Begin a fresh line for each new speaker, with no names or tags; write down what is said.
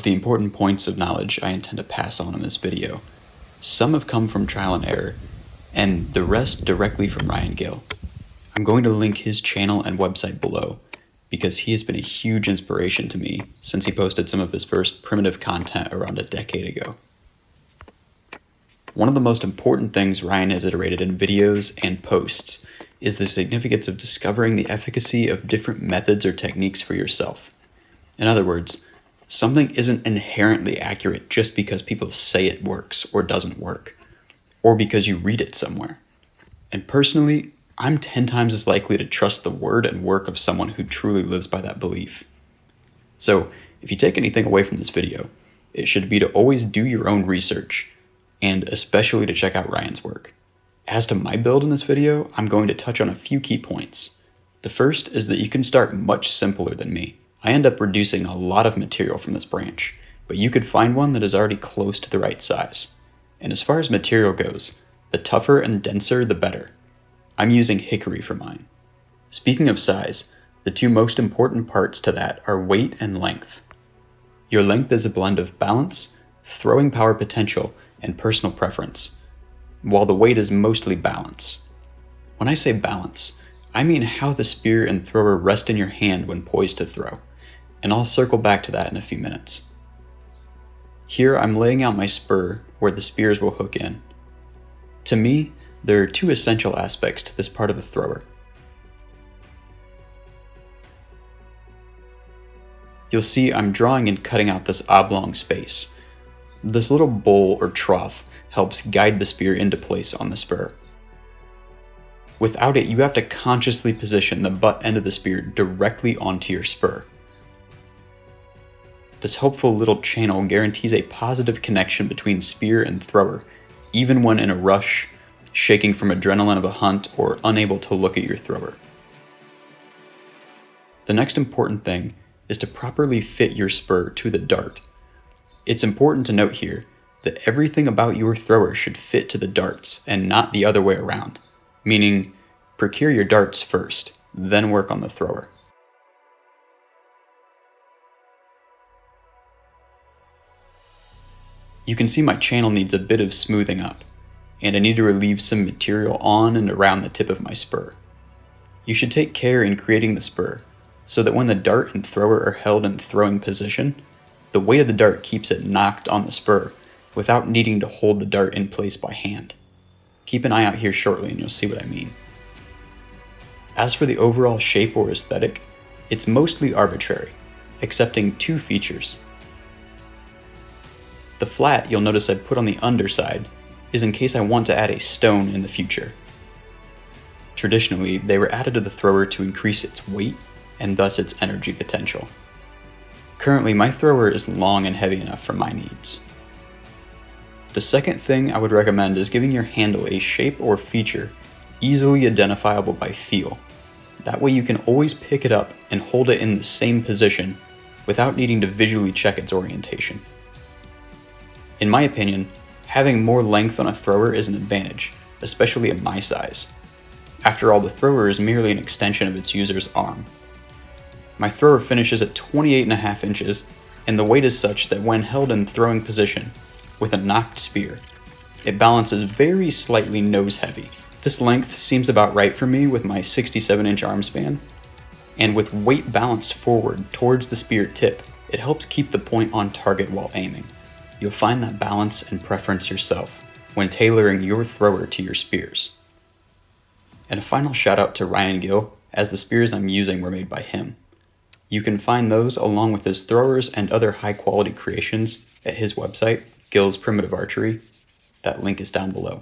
the important points of knowledge I intend to pass on in this video. Some have come from trial and error, and the rest directly from Ryan Gill. I'm going to link his channel and website below, because he has been a huge inspiration to me since he posted some of his first primitive content around a decade ago. One of the most important things Ryan has iterated in videos and posts is the significance of discovering the efficacy of different methods or techniques for yourself. In other words, something isn't inherently accurate just because people say it works or doesn't work, or because you read it somewhere. And personally, I'm 10 times as likely to trust the word and work of someone who truly lives by that belief. So, if you take anything away from this video, it should be to always do your own research, and especially to check out Ryan's work. As to my build in this video, I'm going to touch on a few key points. The first is that you can start much simpler than me. I end up reducing a lot of material from this branch, but you could find one that is already close to the right size. And as far as material goes, the tougher and denser the better. I'm using hickory for mine. Speaking of size, the two most important parts to that are weight and length. Your length is a blend of balance, throwing power potential, and personal preference, while the weight is mostly balance. When I say balance, I mean how the spear and thrower rest in your hand when poised to throw, and I'll circle back to that in a few minutes. Here I'm laying out my spur where the spears will hook in. To me, there are two essential aspects to this part of the thrower. You'll see I'm drawing and cutting out this oblong space. This little bowl or trough helps guide the spear into place on the spur. Without it, you have to consciously position the butt end of the spear directly onto your spur. This helpful little channel guarantees a positive connection between spear and thrower, even when in a rush, shaking from adrenaline of a hunt, or unable to look at your thrower. The next important thing is to properly fit your spur to the dart. It's important to note here that everything about your thrower should fit to the darts and not the other way around, meaning procure your darts first, then work on the thrower. You can see my channel needs a bit of smoothing up, and I need to relieve some material on and around the tip of my spur. You should take care in creating the spur, so that when the dart and thrower are held in throwing position, the weight of the dart keeps it knocked on the spur without needing to hold the dart in place by hand. Keep an eye out here shortly and you'll see what I mean. As for the overall shape or aesthetic, it's mostly arbitrary, excepting two features. The flat you'll notice I'd put on the underside is in case I want to add a stone in the future. Traditionally, they were added to the thrower to increase its weight and thus its energy potential. Currently, my thrower is long and heavy enough for my needs. The second thing I would recommend is giving your handle a shape or feature easily identifiable by feel. That way you can always pick it up and hold it in the same position without needing to visually check its orientation. In my opinion, having more length on a thrower is an advantage, especially at my size. After all, the thrower is merely an extension of its user's arm. My thrower finishes at 28.5 inches, and the weight is such that when held in throwing position, with a knocked spear, it balances very slightly nose heavy. This length seems about right for me with my 67-inch arm span, and with weight balanced forward towards the spear tip, it helps keep the point on target while aiming. You'll find that balance and preference yourself when tailoring your thrower to your spears. And a final shout out to Ryan Gill, as the spears I'm using were made by him. You can find those along with his throwers and other high quality creations at his website, Gill's Primitive Archery. That link is down below.